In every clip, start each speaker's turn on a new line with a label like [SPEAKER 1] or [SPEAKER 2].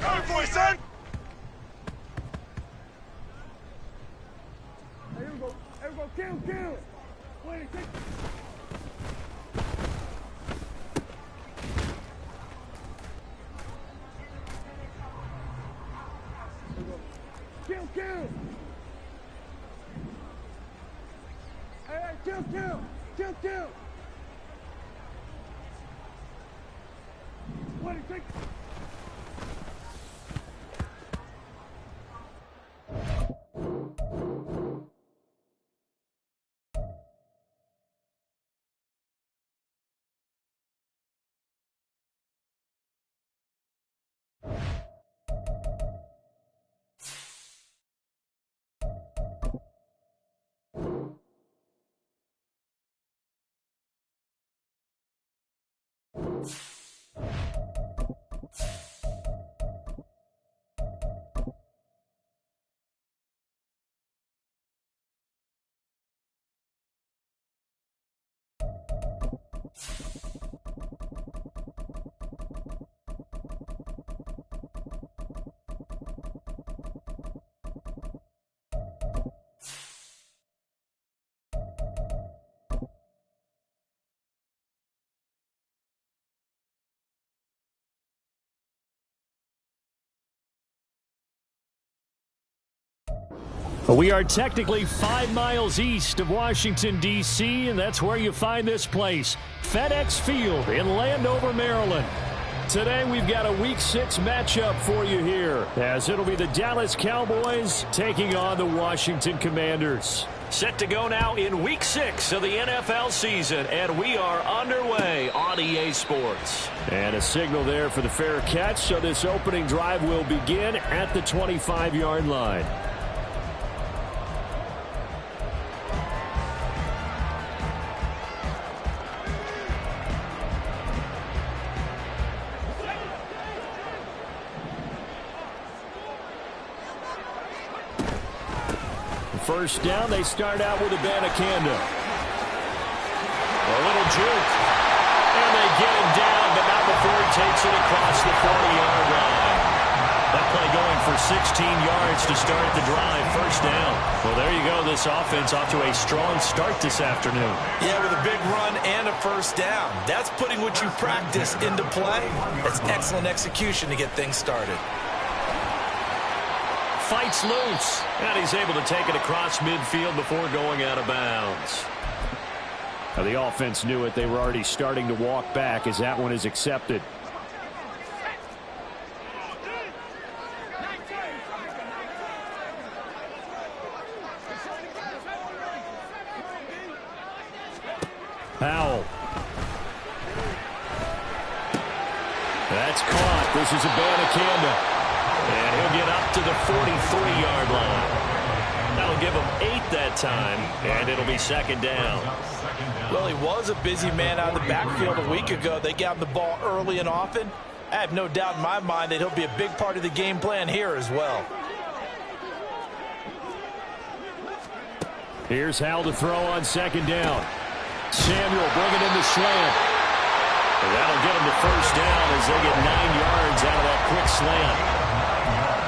[SPEAKER 1] Go for it, son!
[SPEAKER 2] Here we go. Kill. 26. Kill. Hey, kill. 26.
[SPEAKER 3] We are technically 5 miles east of Washington, D.C., and that's where you find this place, FedEx Field in Landover, Maryland. Today we've got a Week 6 matchup for you here, as it'll be the Dallas Cowboys taking on the Washington Commanders. Set to go now in Week 6 of the NFL season, and we are underway on EA Sports. And a signal there for the fair catch, so this opening drive will begin at the 25-yard line. First down, they start out with Abanikanda. A little juke. And they get him down, but not before he takes it across the 40-yard line. That play going for 16 yards to start the drive. First down. Well, there you go. This offense off to a strong start this afternoon.
[SPEAKER 4] Yeah, with a big run and a first down. That's putting what you practice into play. That's excellent execution to get things started.
[SPEAKER 3] Fights loose, and he's able to take it across midfield before going out of bounds. Now, the offense knew it. They were already starting to walk back as that one is accepted. Powell. That's caught. This is Abanikanda. And he'll get up to the 43-yard line. That'll give him 8 that time, and it'll be second down.
[SPEAKER 4] Well, he was a busy man out of the backfield a week ago. They got him the ball early and often. I have no doubt in my mind that he'll be a big part of the game plan here as well.
[SPEAKER 3] Here's Howell to throw on second down. Samuel bringing in the slant. And that'll get him the first down as they get 9 yards out of that quick slant.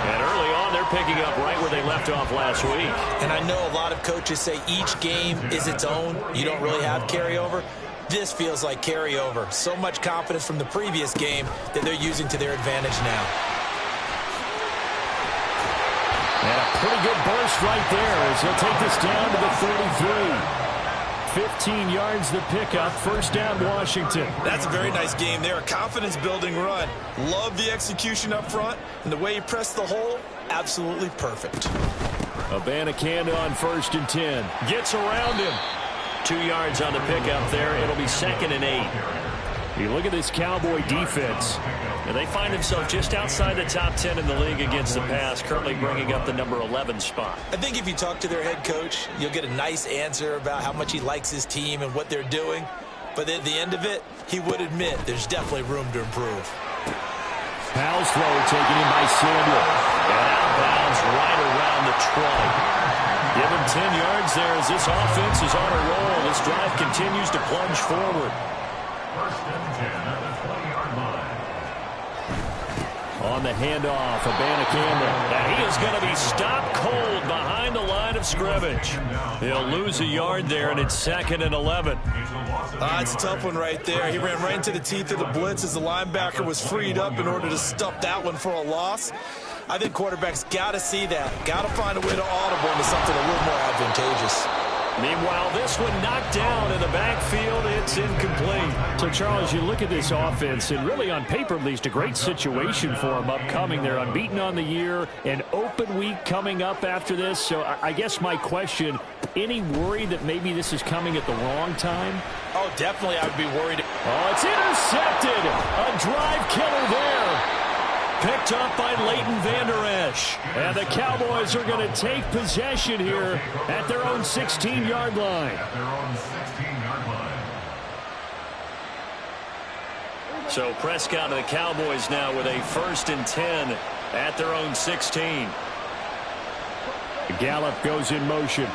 [SPEAKER 3] And early on, they're picking up right where they left off last week.
[SPEAKER 4] And I know a lot of coaches say each game is its own. You don't really have carryover. This feels like carryover. So much confidence from the previous game that they're using to their advantage now.
[SPEAKER 3] And a pretty good burst right there as he'll take this down to the 33. 15 yards the pickup. First down, Washington.
[SPEAKER 4] That's a very nice game there. A confidence-building run. Love the execution up front. And the way he pressed the hole, absolutely perfect.
[SPEAKER 3] Abanikanda on 1st and 10. Gets around him. 2 yards on the pickup there. It'll be 2nd and 8. You look at this Cowboy defense. And they find themselves just outside the top 10 in the league against the pass, currently bringing up the number 11 spot.
[SPEAKER 4] I think if you talk to their head coach, you'll get a nice answer about how much he likes his team and what they're doing. But at the end of it, he would admit there's definitely room to improve.
[SPEAKER 3] Powell's throw taken in by Samuel. And out of bounds right around the 20. Give him 10 yards there as this offense is on a roll. This drive continues to plunge forward.
[SPEAKER 5] First and 10 at the 20-yard line.
[SPEAKER 3] On the handoff, Abanikanda. And he is going to be stopped cold behind the line of scrimmage. He'll lose a yard there, and it's 2nd and 11.
[SPEAKER 4] It's a tough one right there. He ran right into the teeth of the blitz as the linebacker was freed up in order to stuff that one for a loss. I think quarterbacks got to see that. Got to find a way to audible into something a little more advantageous.
[SPEAKER 3] Meanwhile, this one knocked down in the backfield. It's incomplete. So, Charles, you look at this offense, and really on paper, at least, a great situation for them upcoming. They're unbeaten on the year, an open week coming up after this. So I guess my question, any worry that maybe this is coming at the wrong time?
[SPEAKER 4] Oh, definitely I would be worried.
[SPEAKER 3] Oh, it's intercepted. A drive killer there. Picked up by Leighton Vander Esch. And the Cowboys are going to take possession here at their own 16-yard line. So Prescott and the Cowboys now with a 1st and 10 at their own 16. Gallup goes in motion.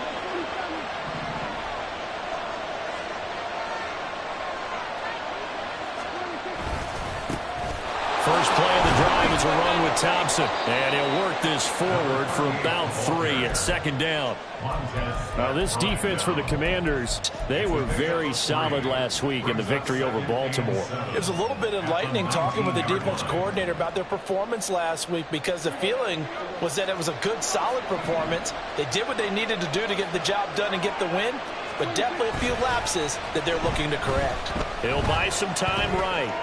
[SPEAKER 3] First play of the drive is a run with Thompson. And he'll work this forward for about 3 at 2nd down. Now this defense for the Commanders, they were very solid last week in the victory over Baltimore.
[SPEAKER 4] It was a little bit enlightening talking with the defense coordinator about their performance last week, because the feeling was that it was a good, solid performance. They did what they needed to do to get the job done and get the win, but definitely a few lapses that they're looking to correct.
[SPEAKER 3] He'll buy some time right.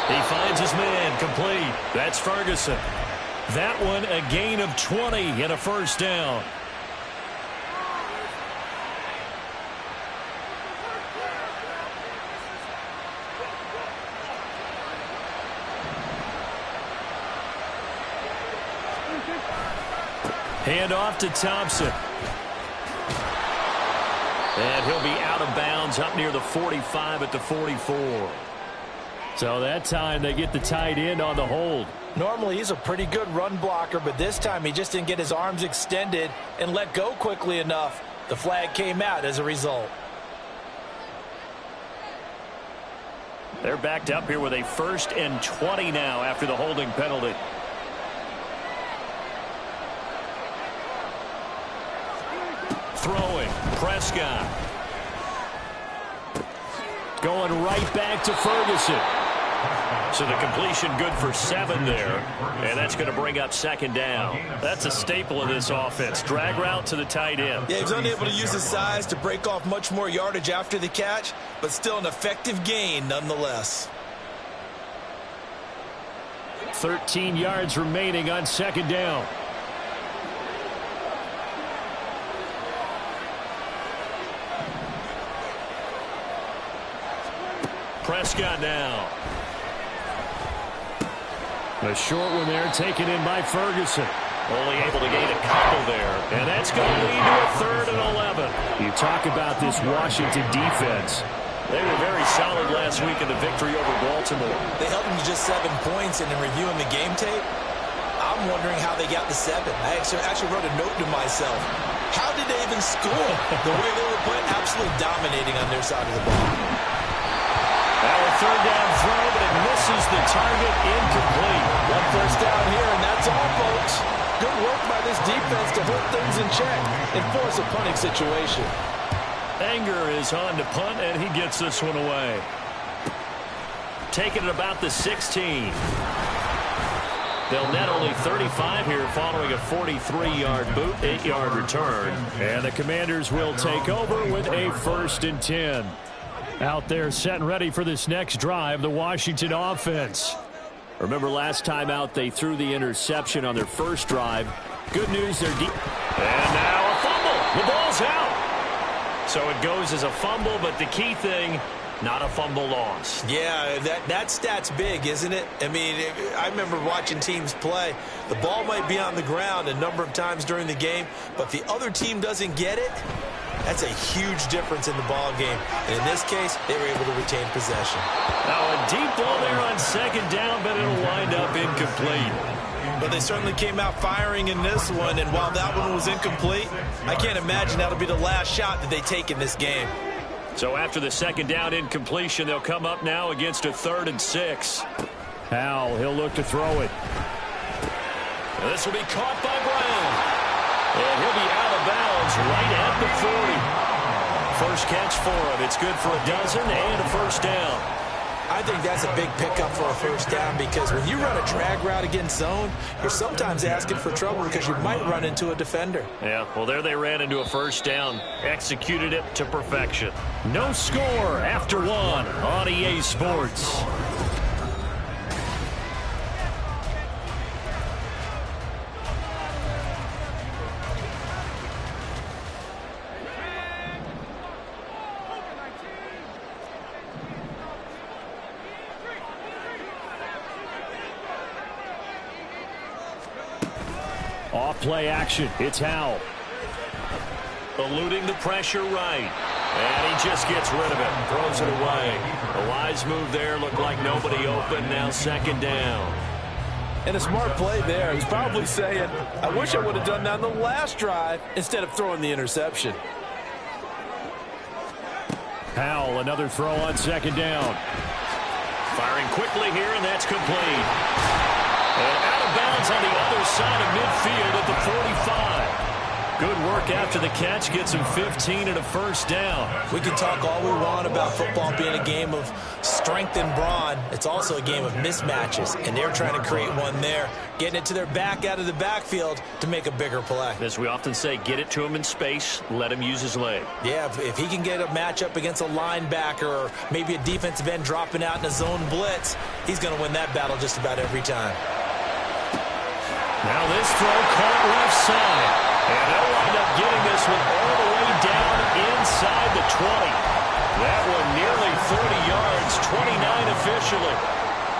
[SPEAKER 3] He finds his man complete. That's Ferguson. That one a gain of 20 and a 1st down. Hand off to Thompson. And he'll be out of bounds up near the 45 at the 44. So that time they get the tight end on the hold.
[SPEAKER 4] Normally he's a pretty good run blocker, but this time he just didn't get his arms extended and let go quickly enough. The flag came out as a result.
[SPEAKER 3] They're backed up here with a 1st and 20 now after the holding penalty. Throwing, Prescott. Going right back to Ferguson. So the completion good for 7 there. And that's going to bring up 2nd down. That's a staple of this offense. Drag route to the tight end.
[SPEAKER 4] Yeah, he was unable to use his size to break off much more yardage after the catch, but still an effective gain nonetheless.
[SPEAKER 3] 13 yards remaining on 2nd down. Prescott now. A short one there taken in by Ferguson. Only able to gain a couple there. And that's going to lead to a 3rd and 11. You talk about this Washington defense. They were very solid last week in the victory over Baltimore.
[SPEAKER 4] They held them to just 7 points, and in reviewing the game tape, I'm wondering how they got to 7. I actually wrote a note to myself. How did they even score? The way they were playing, absolutely dominating on their side of the ball.
[SPEAKER 3] Now a 3rd down throw, but it misses the target, incomplete.
[SPEAKER 4] 1 first down here, and that's all, folks. Good work by this defense to hold things in check and force a punting situation.
[SPEAKER 3] Anger is on to punt, and he gets this one away. Taking it about the 16. They'll net only 35 here following a 43-yard boot, 8-yard return. And the Commanders will take over with a 1st and 10. Out there set and ready for this next drive, the Washington offense. Remember last time out they threw the interception on their first drive. Good news, they're deep. And now a fumble. The ball's out. So it goes as a fumble, but the key thing, not a fumble loss.
[SPEAKER 4] Yeah, that stat's big, isn't it? I mean, I remember watching teams play. The ball might be on the ground a number of times during the game, but if the other team doesn't get it, that's a huge difference in the ball game. And in this case, they were able to retain possession.
[SPEAKER 3] Now a deep ball there on 2nd down, but it'll wind up incomplete.
[SPEAKER 4] But they certainly came out firing in this one, and while that one was incomplete, I can't imagine that'll be the last shot that they take in this game.
[SPEAKER 3] So after the second down incompletion, they'll come up now against a 3rd and 6. Howell, he'll look to throw it. And this will be caught by Brown. And he'll be out of bounds right at the 40. First catch for him. It's good for a dozen and a first down.
[SPEAKER 4] I think that's a big pickup for a first down because when you run a drag route against zone, you're sometimes asking for trouble because you might run into a defender.
[SPEAKER 3] Yeah, well, there they ran into a first down. Executed it to perfection. No score after 1 on EA Sports. Off-play action. It's Howell. Eluding the pressure right. And he just gets rid of it. Throws it away. A wise move there. Looked like nobody open. Now second down.
[SPEAKER 4] And a smart play there. He's probably saying, I wish I would have done that on the last drive instead of throwing the interception.
[SPEAKER 3] Howell, another throw on second down. Firing quickly here, and that's complete. And out of bounds on the other side of midfield at the 45. Good work after the catch. Gets him 15 and a first down.
[SPEAKER 4] We can talk all we want about football being a game of strength and brawn. It's also a game of mismatches, and they're trying to create one there, getting it to their back out of the backfield to make a bigger play.
[SPEAKER 3] As we often say, get it to him in space, let him use his leg.
[SPEAKER 4] Yeah, if he can get a matchup against a linebacker or maybe a defensive end dropping out in a zone blitz, he's going to win that battle just about every time.
[SPEAKER 3] Now this throw caught left side. And they'll wind up getting this one all the way down inside the 20. That one nearly 30 yards, 29 officially.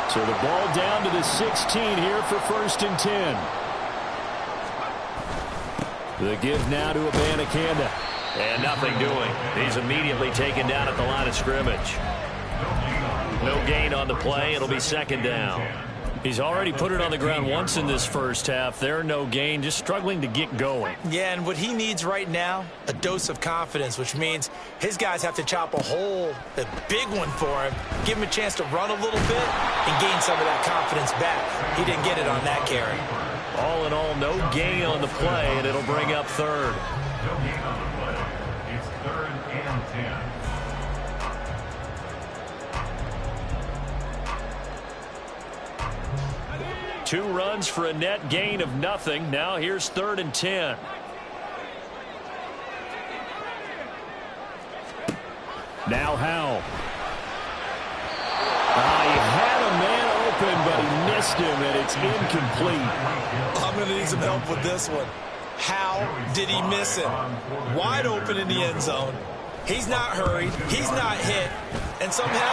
[SPEAKER 3] So the ball down to the 16 here for 1st and 10. The give now to Abanikanda. And nothing doing. He's immediately taken down at the line of scrimmage. No gain on the play. It'll be second down. He's already put it on the ground once in this first half. There, no gain, just struggling to get going.
[SPEAKER 4] Yeah, and what he needs right now, a dose of confidence, which means his guys have to chop a big one for him, give him a chance to run a little bit and gain some of that confidence back. He didn't get it on that carry.
[SPEAKER 3] All in all, no gain on the play, and it'll bring up 3rd.
[SPEAKER 5] No gain on the play. It's 3rd and 10.
[SPEAKER 3] Two runs for a net gain of nothing. Now here's 3rd and 10. Now Howell. He had a man open, but he missed him, and it's incomplete.
[SPEAKER 4] I'm going to need some help with this one. How did he miss him? Wide open in the end zone. He's not hurried. He's not hit. And somehow,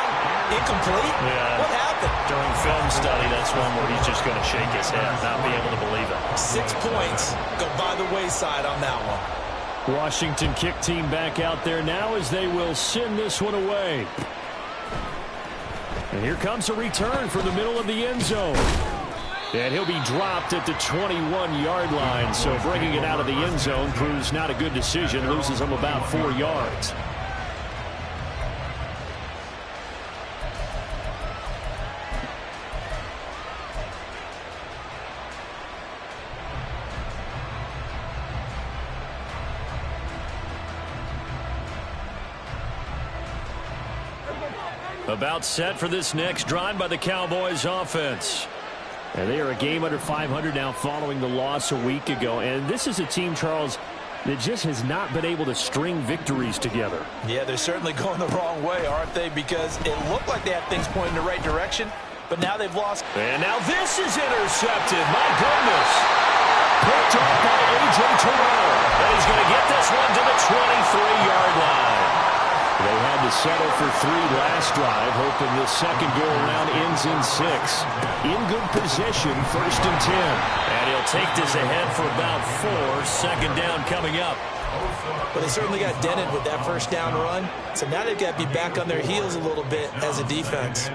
[SPEAKER 4] incomplete?
[SPEAKER 3] Yeah.
[SPEAKER 4] What happened?
[SPEAKER 3] During film study, that's one where he's just going to shake his head, not be able to believe it.
[SPEAKER 4] 6 points go by the wayside on that one.
[SPEAKER 3] Washington kick team back out there now as they will send this one away. And here comes a return from the middle of the end zone. And he'll be dropped at the 21-yard line. So bringing it out of the end zone proves not a good decision. Loses him about 4 yards. About set for this next drive by the Cowboys offense. And they are a game under 500 now following the loss a week ago. And this is a team, Charles, that just has not been able to string victories together.
[SPEAKER 4] Yeah, they're certainly going the wrong way, aren't they? Because it looked like they had things pointing in the right direction, but now they've lost.
[SPEAKER 3] And now this is intercepted. My goodness. Picked up by A.J. Terrell. And he's going to get this one to the 23-yard line. They had to settle for 3 last drive, hoping this second go-around ends in 6. In good position, 1st and 10. And he'll take this ahead for about 4. Second down coming up.
[SPEAKER 4] But they certainly got dented with that first down run. So now they've got to be back on their heels a little bit as a defense.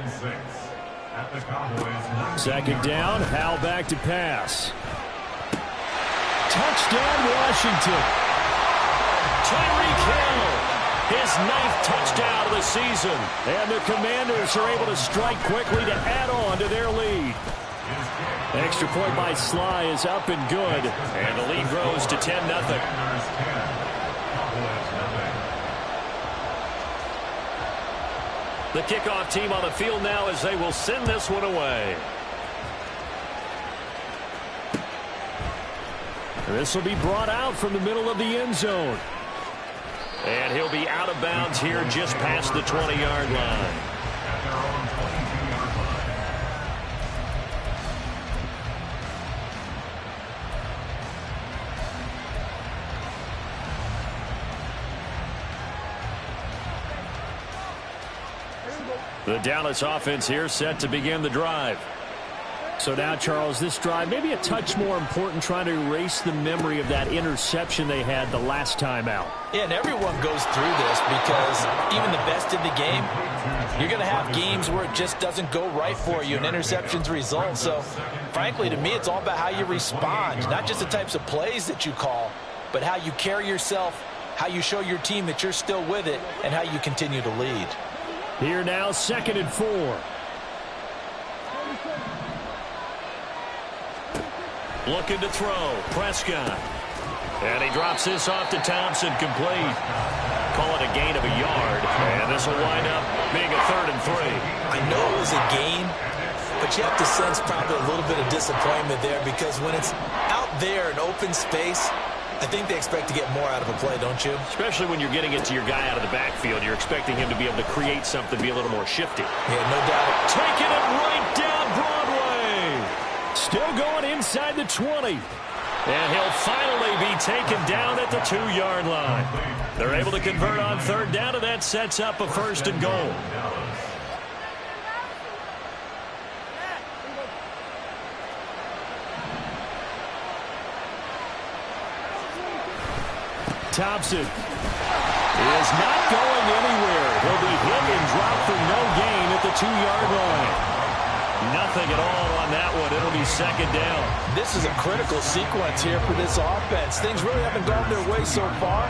[SPEAKER 5] at the Cowboys.
[SPEAKER 3] Second down, Howell back to pass. Touchdown, Washington. Tyreek Hill, his 9th touchdown of the season. And the Commanders are able to strike quickly to add on to their lead. Extra point by Sly is up and good. And the lead grows to 10-0. The kickoff team on the field now as they will send this one away. This will be brought out from the middle of the end zone. And he'll be out of bounds here just past the 20-yard line.
[SPEAKER 5] At their own 22-yard line.
[SPEAKER 3] The Dallas offense here set to begin the drive. So now, Charles, this drive maybe a touch more important, trying to erase the memory of that interception they had the last time out.
[SPEAKER 4] Yeah, and everyone goes through this because even the best in the game, you're going to have games where it just doesn't go right for you and interceptions result. So, frankly, to me, it's all about how you respond, not just the types of plays that you call, but how you carry yourself, how you show your team that you're still with it, and how you continue to lead.
[SPEAKER 3] Here now, 2nd and 4. Looking to throw, Prescott. And he drops this off to Thompson, complete. Call it a gain of a yard, and this will wind up being a 3rd and 3.
[SPEAKER 4] I know it was a gain, but you have to sense probably a little bit of disappointment there because when it's out there in open space, I think they expect to get more out of a play, don't you?
[SPEAKER 3] Especially when you're getting it to your guy out of the backfield. You're expecting him to be able to create something, be a little more shifty.
[SPEAKER 4] Yeah, no doubt.
[SPEAKER 3] Taking it right down Broadway. Still going inside the 20. And he'll finally be taken down at the 2-yard line. They're able to convert on 3rd down, and that sets up a 1st and goal. Thompson is not going anywhere. He'll be hit and dropped for no gain at the 2-yard line. Nothing at all on that one. It'll be 2nd down.
[SPEAKER 4] This is a critical sequence here for this offense. Things really haven't gone their way so far.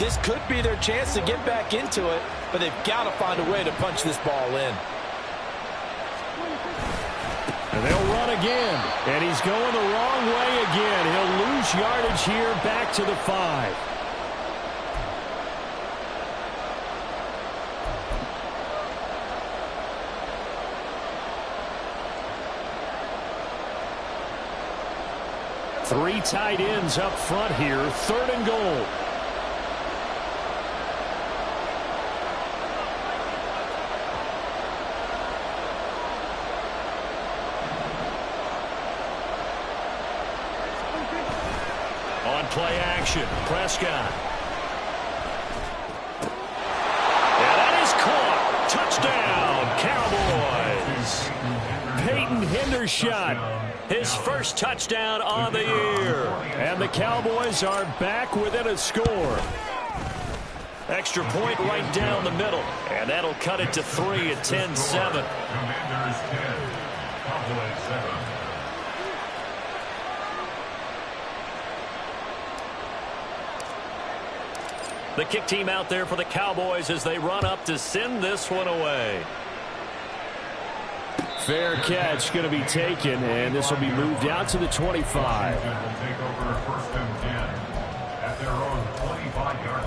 [SPEAKER 4] This could be their chance to get back into it, but they've got to find a way to punch this ball in.
[SPEAKER 3] And they'll run again. And he's going the wrong way again. He'll lose yardage here back to the 5. Three tight ends up front here. 3rd and goal. On play action, Prescott. And that is caught. Touchdown, Cowboys. Peyton Hendershot. His first touchdown on the year. And the Cowboys are back within a score. Extra point right down the middle. And that'll cut it to 3 at 10-7.
[SPEAKER 5] Commanders 10, Cowboys 7.
[SPEAKER 3] The kick team out there for the Cowboys as they run up to send this one away. Fair catch going to be taken, and this will be moved out to the 25.
[SPEAKER 5] Washington will take over 1st and 10 at their own 25-yard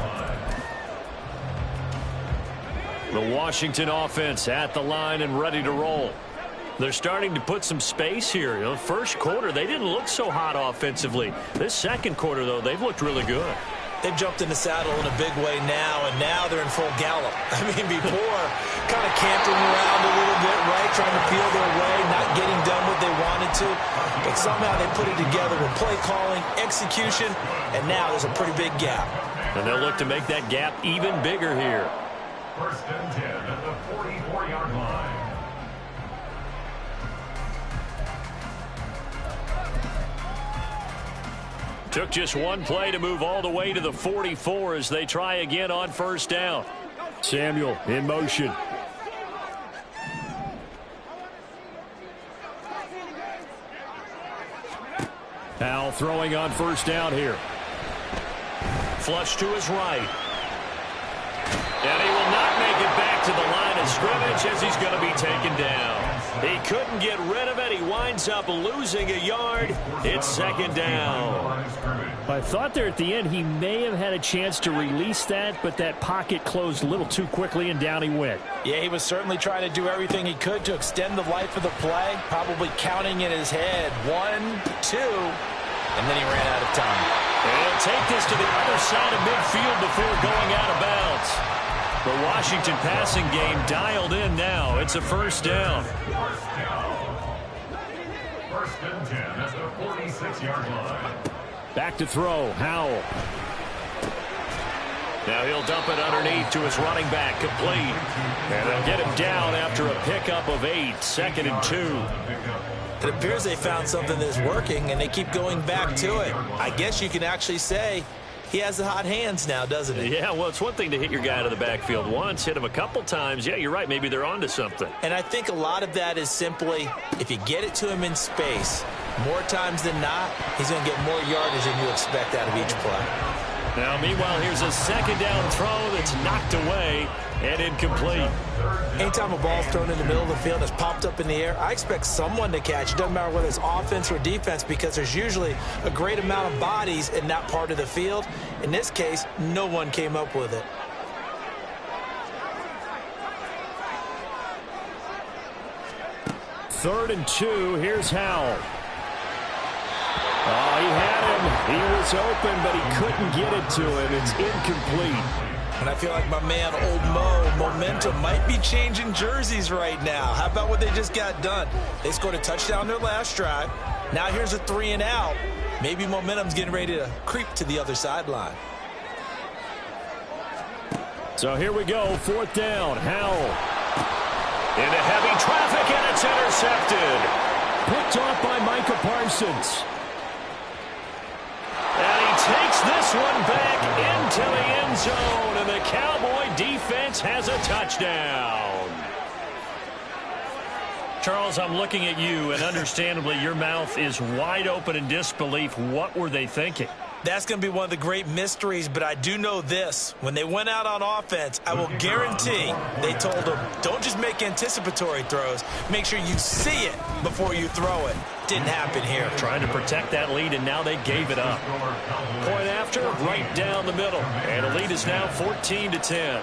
[SPEAKER 5] line.
[SPEAKER 3] The Washington offense at the line and ready to roll. They're starting to put some space here. The first quarter, they didn't look so hot offensively. This second quarter, though, they've looked really good.
[SPEAKER 4] They've jumped in the saddle in a big way now, and now they're in full gallop. I mean, before, kind of camping around a little bit, right, trying to feel their way, not getting done what they wanted to. But somehow they put it together with play calling, execution, and now there's a pretty big gap.
[SPEAKER 3] And they'll look to make that gap even bigger here.
[SPEAKER 5] 1st and 10 at the 44-yard line.
[SPEAKER 3] Took just one play to move all the way to the 44 as they try again on 1st down. Samuel in motion. Howell throwing on first down here.
[SPEAKER 4] Flush to his right.
[SPEAKER 3] And he will not make it back to the line of scrimmage as he's going to be taken down. He couldn't get rid of it. He winds up losing a yard. It's second down. I thought there at the end he may have had a chance to release that, but that pocket closed a little too quickly, and down he went.
[SPEAKER 4] Yeah, he was certainly trying to do everything he could to extend the life of the play, probably counting in his head 1, 2, and then he ran out of time.
[SPEAKER 3] And he'll take this to the other side of midfield before going out of bounds. The Washington passing game dialed in now. It's a first down.
[SPEAKER 5] First and 10 at the 46-yard line.
[SPEAKER 3] Back to throw, Howell. Now he'll dump it underneath to his running back, complete. And they'll get him down after a pickup of 8, 2nd and 2.
[SPEAKER 4] It appears they found something that's working, and they keep going back to it. I guess you can actually say he has the hot hands now, doesn't he?
[SPEAKER 3] Yeah, well, it's one thing to hit your guy out of the backfield once, hit him a couple times. Yeah, you're right. Maybe they're onto something.
[SPEAKER 4] And I think a lot of that is simply if you get it to him in space, more times than not, he's going to get more yardage than you expect out of each play.
[SPEAKER 3] Now, meanwhile, here's a second down throw that's knocked away and incomplete.
[SPEAKER 4] Anytime a ball's thrown in the middle of the field and it's popped up in the air, I expect someone to catch. It doesn't matter whether it's offense or defense because there's usually a great amount of bodies in that part of the field. In this case, no one came up with it.
[SPEAKER 3] Third and 2, here's Howell. Oh, he had him. He was open, but he couldn't get it to him. It's incomplete.
[SPEAKER 4] And I feel like my man, Old Mo, momentum might be changing jerseys right now. How about what they just got done? They scored a touchdown their last drive. Now here's a 3 and out. Maybe momentum's getting ready to creep to the other sideline.
[SPEAKER 3] So here we go, 4th down. Howell. Into heavy traffic, and it's intercepted. Picked off by Micah Parsons. And he takes this one back into the end zone, and the Cowboy defense has a touchdown. Charles, I'm looking at you, and understandably your mouth is wide open in disbelief. What were they thinking?
[SPEAKER 4] That's going to be one of the great mysteries, but I do know this. When they went out on offense, I will guarantee they told them, don't just make anticipatory throws. Make sure you see it before you throw it. Didn't happen here.
[SPEAKER 3] Trying to protect that lead, and now they gave it up. Point after, right down the middle. And the lead is now 14-10.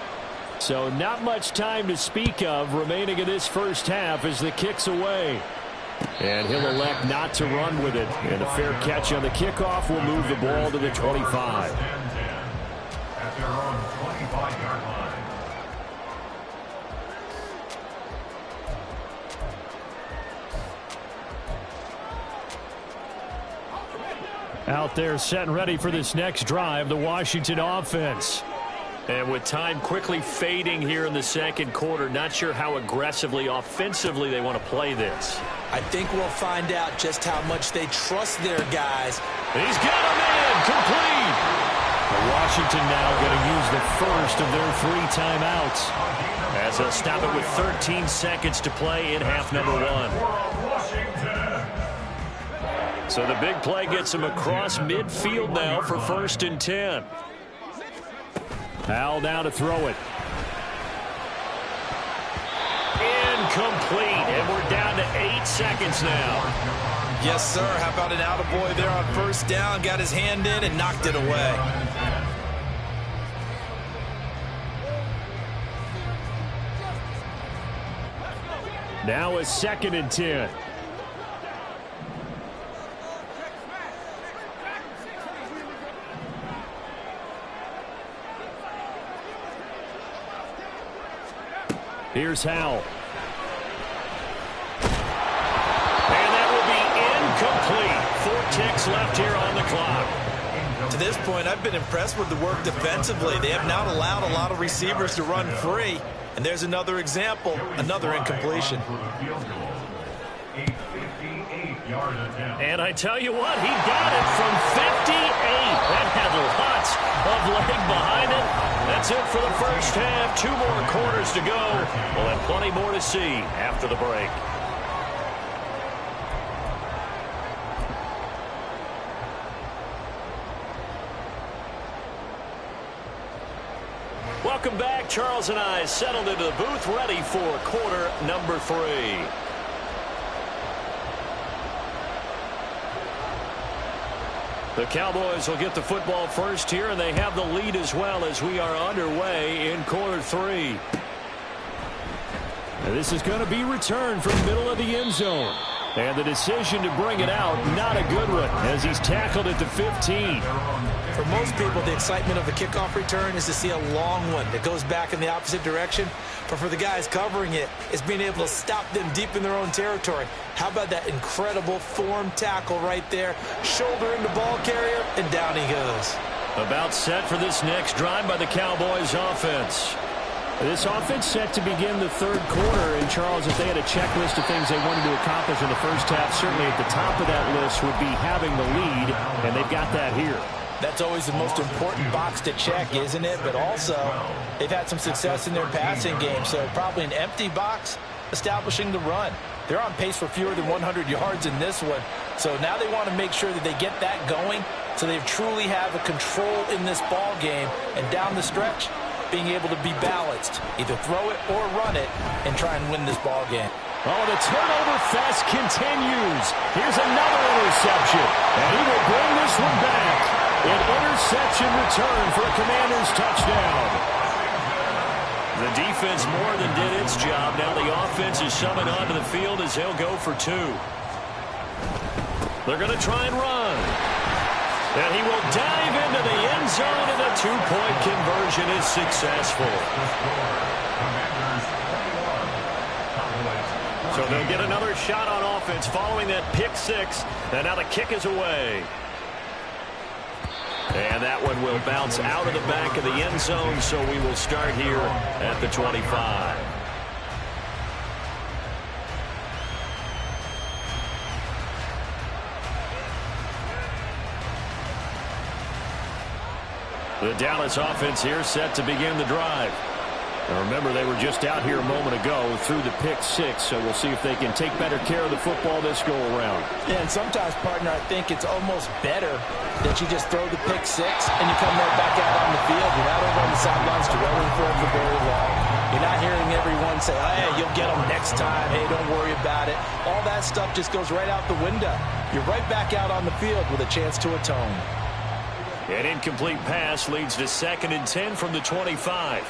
[SPEAKER 3] So not much time to speak of remaining in this first half as the kick's away. And he'll elect not to run with it. And a fair catch on the kickoff will move the ball to the 25.
[SPEAKER 5] At their own 25-yard line.
[SPEAKER 3] Out there set and ready for this next drive, the Washington offense. And with time quickly fading here in the second quarter, not sure how aggressively, offensively they want to play this.
[SPEAKER 4] I think we'll find out just how much they trust their guys.
[SPEAKER 3] He's got him in, complete. Washington now going to use the first of their 3 timeouts as they'll stop it with 13 seconds to play in half number 1. So the big play gets him across midfield now for 1st and 10. Howell now to throw it. Incomplete, and we're down to 8 seconds now.
[SPEAKER 4] Yes, sir. How about an attaboy there on first down? Got his hand in and knocked it away.
[SPEAKER 3] Now a 2nd and 10. Here's Howell. And that will be incomplete. 4 ticks left here on the clock.
[SPEAKER 4] To this point, I've been impressed with the work defensively. They have not allowed a lot of receivers to run free. And there's another example, another incompletion.
[SPEAKER 3] And I tell you what, he got it from 58. That had lots of leg behind it. That's it for the first half. 2 more quarters to go. We'll have plenty more to see after the break. Welcome back. Charles and I settled into the booth, ready for quarter number 3. The Cowboys will get the football first here, and they have the lead as well as we are underway in quarter 3. And this is going to be returned from the middle of the end zone. And the decision to bring it out, not a good one, as he's tackled at the 15.
[SPEAKER 4] For most people, the excitement of a kickoff return is to see a long one that goes back in the opposite direction. But for the guys covering it, it's being able to stop them deep in their own territory. How about that incredible form tackle right there? Shoulder in the ball carrier, and down he goes.
[SPEAKER 3] About set for this next drive by the Cowboys offense. This offense set to begin the third quarter. And, Charles, if they had a checklist of things they wanted to accomplish in the first half, certainly at the top of that list would be having the lead, and they've got that here.
[SPEAKER 4] That's always the most important box to check, isn't it? But also, they've had some success in their passing game, so probably an empty box establishing the run. They're on pace for fewer than 100 yards in this one, so now they want to make sure that they get that going so they truly have a control in this ball game, and down the stretch, being able to be balanced, either throw it or run it, and try and win this ball game.
[SPEAKER 3] Oh, the turnover fest continues. Here's another interception, and he will bring this one back. An interception return for a Commanders touchdown. The defense more than did its job. Now the offense is summoned onto the field as they'll go for 2. They're going to try and run. And he will dive into the end zone, and the 2-point conversion is successful. So they'll get another shot on offense following that pick 6. And now the kick is away. And that one will bounce out of the back of the end zone, so we will start here at the 25. The Dallas offense here set to begin the drive. And remember, they were just out here a moment ago through the pick 6, so we'll see if they can take better care of the football this go-around.
[SPEAKER 4] Yeah, and sometimes, partner, I think it's almost better that you just throw the pick 6 and you come right back out on the field. You're not over on the sidelines dwelling for it for very long. You're not hearing everyone say, oh, hey, you'll get them next time. Hey, don't worry about it. All that stuff just goes right out the window. You're right back out on the field with a chance to atone.
[SPEAKER 3] An incomplete pass leads to 2nd and 10 from the 25.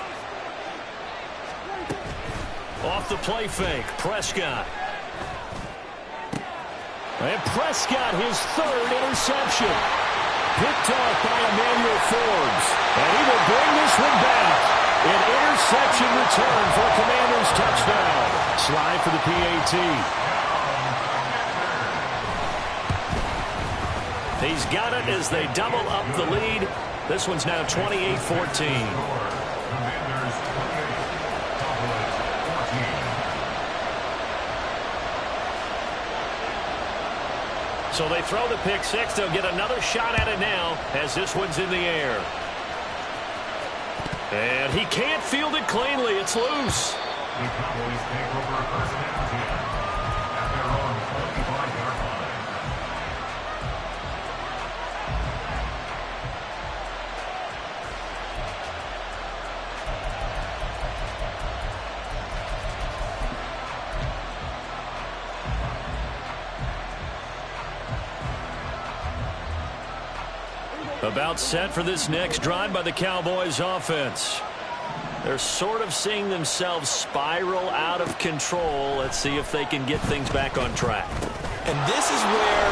[SPEAKER 3] Off the play fake, Prescott. And Prescott, his 3rd interception. Picked off by Emmanuel Forbes. And he will bring this one back. An interception return for a Commanders touchdown. Slide for the PAT. He's got it as they double up the lead. This one's now 28-14. So they throw the pick 6. They'll get another shot at it now as this one's in the air. And he can't field it cleanly. It's loose.
[SPEAKER 5] The Cowboys take over 1st and 10 at their own 25-yard line.
[SPEAKER 3] About set for this next drive by the Cowboys offense. They're sort of seeing themselves spiral out of control. Let's see if they can get things back on track.
[SPEAKER 4] And this is where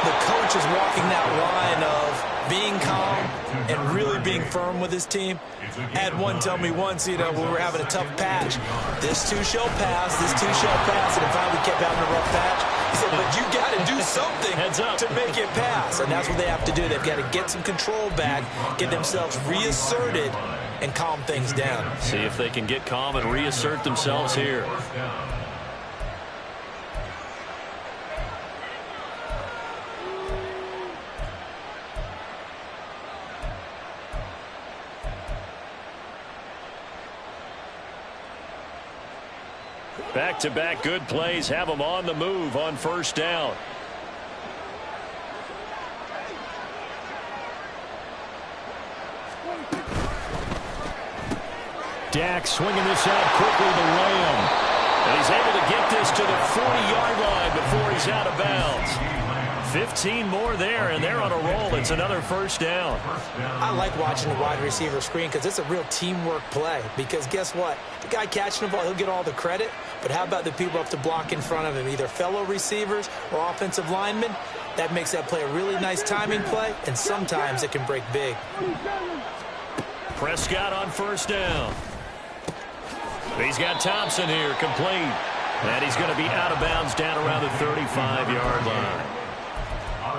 [SPEAKER 4] the coach is walking that line of being calm and really being firm with his team. I had one tell me once, when we were having a tough patch, this too shall pass, and it finally kept having a rough patch. He said, but you got to do something to make it pass. And that's what they have to do. They've got to get some control back, get themselves reasserted, and calm things down.
[SPEAKER 3] See if they can get calm and reassert themselves here. Back-to-back good plays have them on the move on 1st down. Dak swinging this out quickly to Lamb. And he's able to get this to the 40-yard line before he's out of bounds. 15 more there, and they're on a roll. It's another first down.
[SPEAKER 4] I like watching the wide receiver screen because it's a real teamwork play. Because guess what? The guy catching the ball, he'll get all the credit. But how about the people up to block in front of him, either fellow receivers or offensive linemen? That makes that play a really nice timing play, and sometimes it can break big.
[SPEAKER 3] Prescott on first down. He's got Thompson here, complete. And he's going to be out of bounds down around the 35-yard line.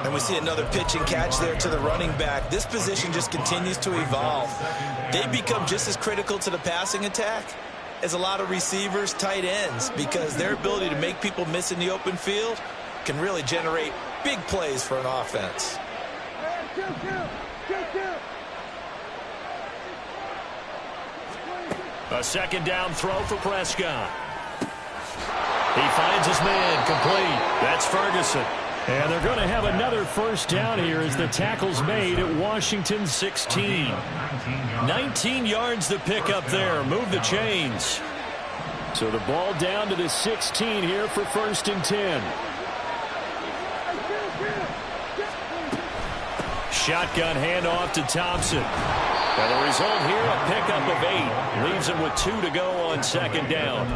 [SPEAKER 4] And we see another pitch and catch there to the running back. This position just continues to evolve. They become just as critical to the passing attack as a lot of receivers, tight ends, because their ability to make people miss in the open field can really generate big plays for an offense.
[SPEAKER 3] A second down throw for Prescott. He finds his man, complete. That's Ferguson. And they're going to have another first down here as the tackle's made at Washington 16. 19 yards to pick up there. Move the chains. So the ball down to the 16 here for 1st and 10. Shotgun handoff to Thompson. And the result here, a pickup of 8. Leaves him with 2 to go on second down.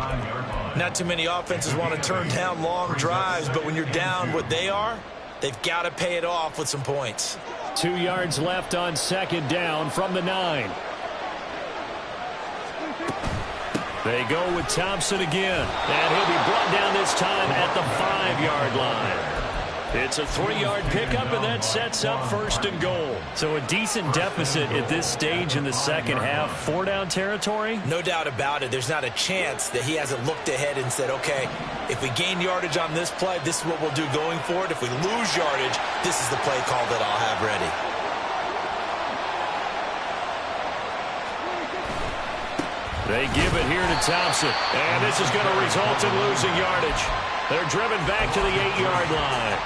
[SPEAKER 4] Not too many offenses want to turn down long drives, but when you're down what they are, they've got to pay it off with some points.
[SPEAKER 3] 2 yards left on second down from the 9. They go with Thompson again, and he'll be brought down this time at the 5-yard line. It's a 3-yard pickup, and that sets up 1st and goal. So a decent deficit at this stage in the second half. 4-down territory?
[SPEAKER 4] No doubt about it. There's not a chance that he hasn't looked ahead and said, okay, if we gain yardage on this play, this is what we'll do going forward. If we lose yardage, this is the play call that I'll have ready.
[SPEAKER 3] They give it here to Thompson, and this is going to result in losing yardage. They're driven back to the 8-yard line.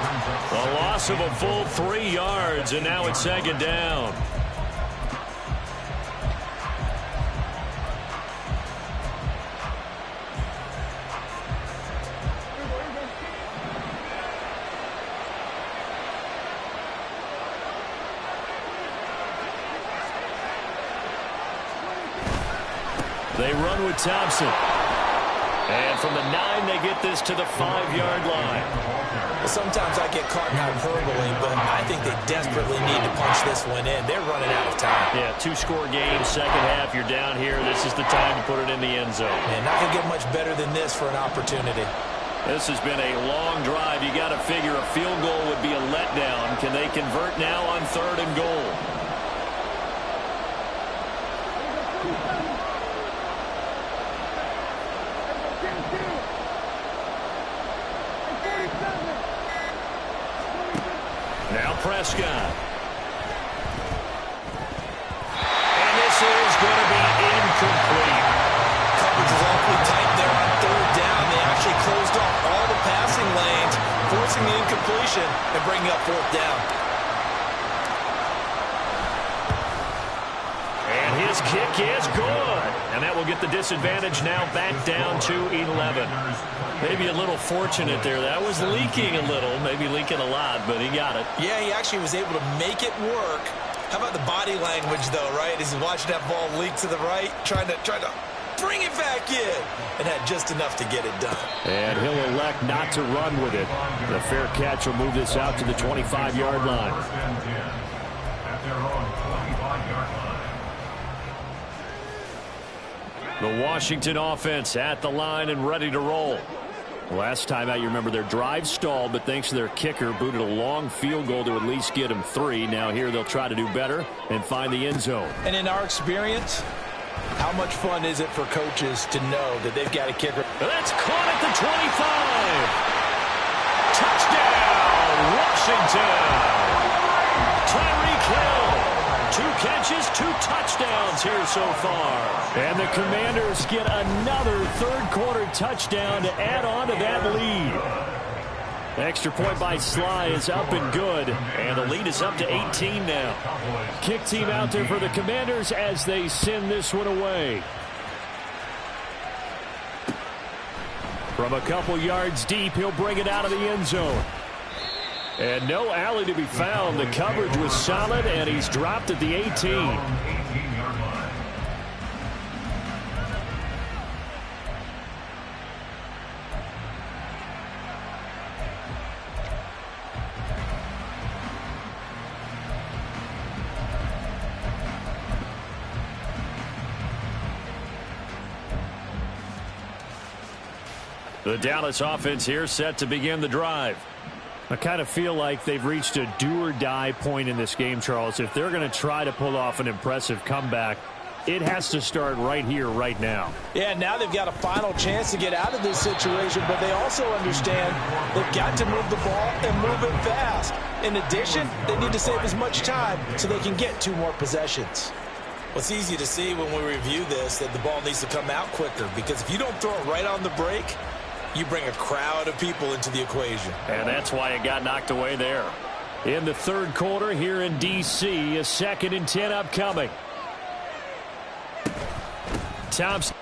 [SPEAKER 3] A loss of a full 3 yards, and now it's second down. They run with Thompson. And from the 9, they get this to the 5-yard line.
[SPEAKER 4] Sometimes I get caught in hyperbole, but I think they desperately need to punch this one in. They're running out of time.
[SPEAKER 3] Yeah, 2-score game, second half, you're down here. This is the time to put it in the end zone.
[SPEAKER 4] And not going to get much better than this for an opportunity.
[SPEAKER 3] This has been a long drive. You got to figure a field goal would be a letdown. Can they convert now on 3rd and goal? Now Prescott. And this is going to be incomplete.
[SPEAKER 4] Coverage is awfully tight there on 3rd down. They actually closed off all the passing lanes, forcing the incompletion and bringing up 4th down.
[SPEAKER 3] And his kick is good. And that will get the disadvantage now back down to 11. Maybe a little fortunate there. That was leaking a little, maybe leaking a lot, but he got it.
[SPEAKER 4] Yeah, he actually was able to make it work. How about the body language, though, right? As he's watching that ball leak to the right, trying to bring it back in, and had just enough to get it done.
[SPEAKER 3] And he'll elect not to run with it. The fair catch will move this out to the 25-yard line.
[SPEAKER 5] At their own 25-yard line.
[SPEAKER 3] The Washington offense at the line and ready to roll. Last time out, you remember their drive stalled, but thanks to their kicker, booted a long field goal to at least get them 3. Now here they'll try to do better and find the end zone.
[SPEAKER 4] And in our experience, how much fun is it for coaches to know that they've got a kicker?
[SPEAKER 3] That's caught at the 25. Touchdown, Washington. Tyreek Hill. 2 catches, 2 touchdowns here so far. And the Commanders get another 3rd-quarter touchdown to add on to that lead. Extra point by Sly is up and good. And the lead is up to 18 now. Kick team out there for the Commanders as they send this one away. From a couple yards deep, he'll bring it out of the end zone. And no alley to be found. The coverage was solid, and he's dropped at the 18. The Dallas offense here set to begin the drive. I kind of feel like they've reached a do-or-die point in this game, Charles. If they're going to try to pull off an impressive comeback, it has to start right here, right now.
[SPEAKER 6] Yeah, now they've got a final chance to get out of this situation, but they also understand they've got to move the ball and move it fast. In addition, they need to save as much time so they can get 2 more possessions.
[SPEAKER 4] Well, it's easy to see when we review this that the ball needs to come out quicker, because if you don't throw it right on the break, you bring a crowd of people into the equation.
[SPEAKER 3] And that's why it got knocked away there. In the third quarter here in D.C., a 2nd and 10 upcoming. Thompson